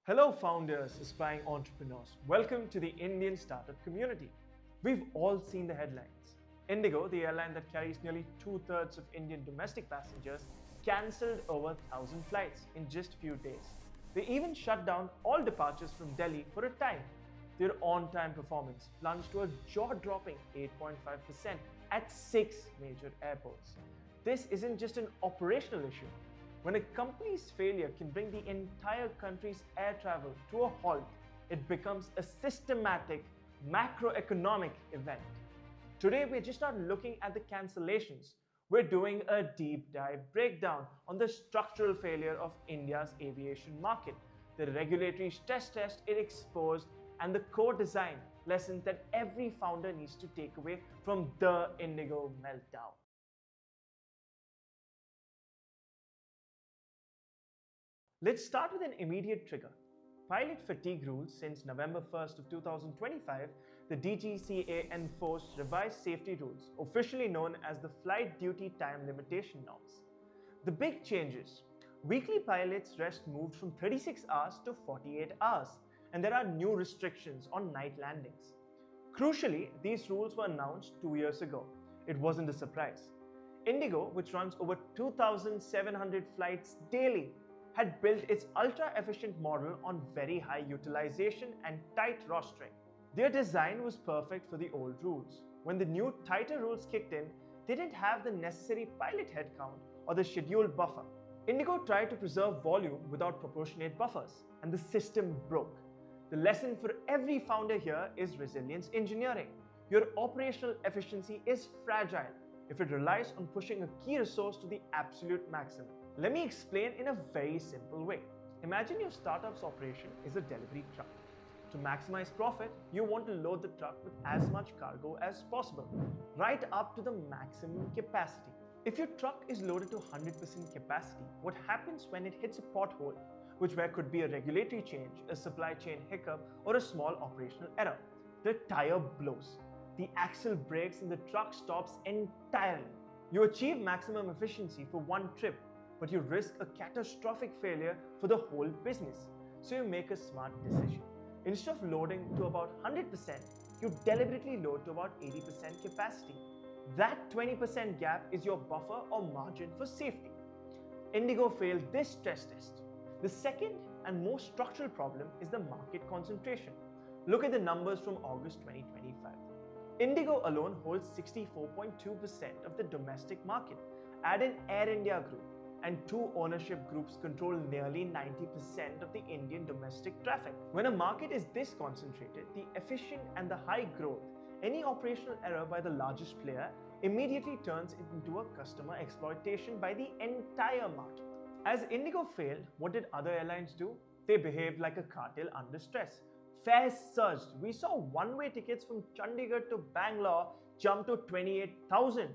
Hello, founders, aspiring entrepreneurs. Welcome to the Indian startup community. We've all seen the headlines. Indigo, the airline that carries nearly two-thirds of Indian domestic passengers, cancelled over 1,000 flights in just a few days. They even shut down all departures from Delhi for a time. Their on-time performance plunged to a jaw-dropping 8.5% at 6 major airports. This isn't just an operational issue. When a company's failure can bring the entire country's air travel to a halt, it becomes a systematic macroeconomic event. Today, we're just not looking at the cancellations. We're doing a deep dive breakdown on the structural failure of India's aviation market, the regulatory stress test it exposed, and the core design lessons that every founder needs to take away from the Indigo meltdown. Let's start with an immediate trigger. Pilot fatigue rules. Since November 1st of 2025, the DGCA enforced revised safety rules, officially known as the Flight Duty Time Limitation Norms. The big changes: weekly pilots rest moved from 36 hours to 48 hours, and there are new restrictions on night landings. Crucially, these rules were announced 2 years ago. It wasn't a surprise. Indigo, which runs over 2,700 flights daily, had built its ultra-efficient model on very high utilization and tight rostering. Their design was perfect for the old rules. When the new tighter rules kicked in, they didn't have the necessary pilot headcount or the scheduled buffer. Indigo tried to preserve volume without proportionate buffers, and the system broke. The lesson for every founder here is resilience engineering. Your operational efficiency is fragile if it relies on pushing a key resource to the absolute maximum. Let me explain in a very simple way. Imagine your startup's operation is a delivery truck. To maximize profit, you want to load the truck with as much cargo as possible, right up to the maximum capacity. If your truck is loaded to 100% capacity, what happens when it hits a pothole, which could be a regulatory change, a supply chain hiccup, or a small operational error? The tire blows. The axle breaks and the truck stops entirely. You achieve maximum efficiency for one trip, but you risk a catastrophic failure for the whole business. So you make a smart decision. Instead of loading to about 100%, you deliberately load to about 80% capacity. That 20% gap is your buffer or margin for safety. Indigo failed this stress test. The second and most structural problem is the market concentration. Look at the numbers from August 2025. Indigo alone holds 64.2% of the domestic market. Add in Air India Group, and two ownership groups control nearly 90% of the Indian domestic traffic. When a market is this concentrated, the efficient and the high growth, any operational error by the largest player immediately turns it into a customer exploitation by the entire market. As Indigo failed, what did other airlines do? They behaved like a cartel under stress. Fares surged. We saw one-way tickets from Chandigarh to Bangalore jump to 28,000.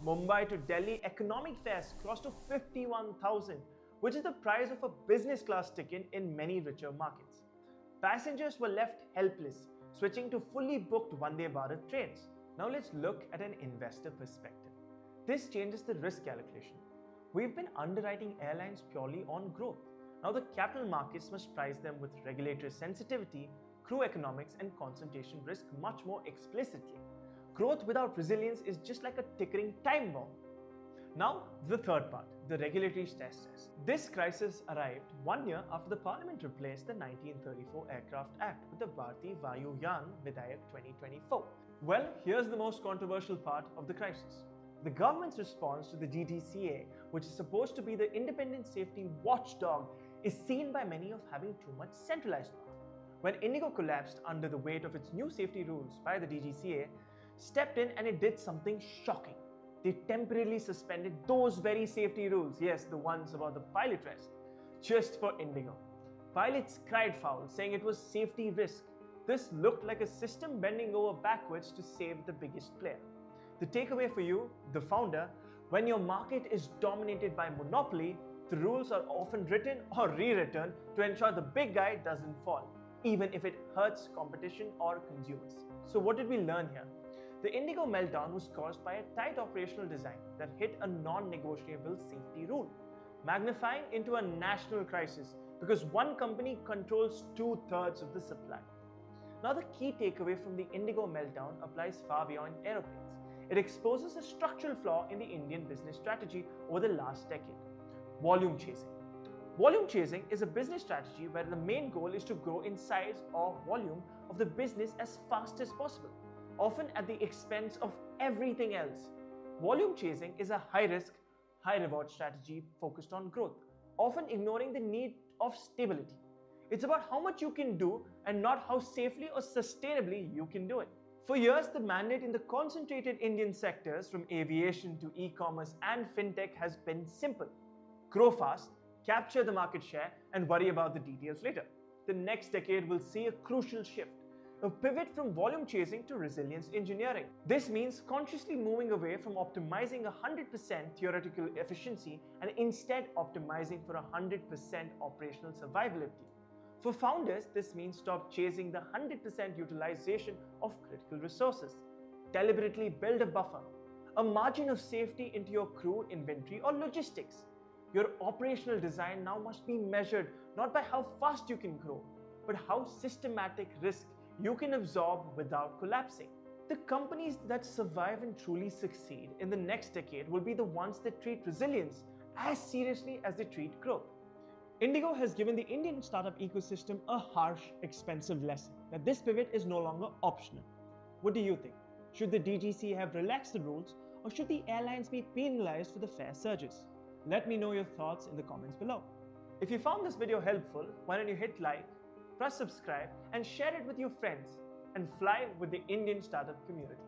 Mumbai to Delhi economic fares crossed to 51,000, which is the price of a business class ticket in many richer markets. Passengers were left helpless, switching to fully booked Vande Bharat trains. Now let's look at an investor perspective. This changes the risk calculation. We've been underwriting airlines purely on growth. Now the capital markets must price them with regulatory sensitivity, crew economics, and concentration risk much more explicitly. Growth without resilience is just like a ticking time bomb. Now, the third part, the regulatory stress test. This crisis arrived 1 year after the Parliament replaced the 1934 Aircraft Act with the Bharatiya Vayu Yan Vidayak 2024. Well, here's the most controversial part of the crisis. The government's response to the DGCA, which is supposed to be the independent safety watchdog, is seen by many of having too much centralized power. When Indigo collapsed under the weight of its new safety rules by the DGCA, stepped in and it did something shocking. They temporarily suspended those very safety rules, yes, the ones about the pilot rest, just for Indigo. Pilots cried foul, saying it was safety risk. This looked like a system bending over backwards to save the biggest player. The takeaway for you, the founder: when your market is dominated by monopoly, the rules are often written or rewritten to ensure the big guy doesn't fall, even if it hurts competition or consumers. So what did we learn here? The Indigo meltdown was caused by a tight operational design that hit a non-negotiable safety rule. Magnifying into a national crisis, because one company controls 2/3 of the supply. Now, the key takeaway from the Indigo meltdown applies far beyond aeroplanes. It exposes a structural flaw in the Indian business strategy over the last decade: volume chasing. Volume chasing is a business strategy where the main goal is to grow in size or volume of the business as fast as possible, often at the expense of everything else. Volume chasing is a high-risk, high-reward strategy focused on growth, often ignoring the need of stability. It's about how much you can do and not how safely or sustainably you can do it. For years, the mandate in the concentrated Indian sectors from aviation to e-commerce and fintech has been simple: grow fast, capture the market share, and worry about the details later. The next decade will see a crucial shift: a pivot from volume chasing to resilience engineering. This means consciously moving away from optimizing 100% theoretical efficiency and instead optimizing for 100% operational survivability. For founders, this means stop chasing the 100% utilization of critical resources. Deliberately build a buffer, a margin of safety into your crew, inventory, or logistics. Your operational design now must be measured not by how fast you can grow, but how systematic risk you can absorb without collapsing. The companies that survive and truly succeed in the next decade will be the ones that treat resilience as seriously as they treat growth. Indigo has given the Indian startup ecosystem a harsh, expensive lesson that this pivot is no longer optional. What do you think? Should the DGCA have relaxed the rules, or should the airlines be penalized for the fare surges? Let me know your thoughts in the comments below. If you found this video helpful, why don't you hit like, press subscribe, and share it with your friends, and fly with the Indian startup community.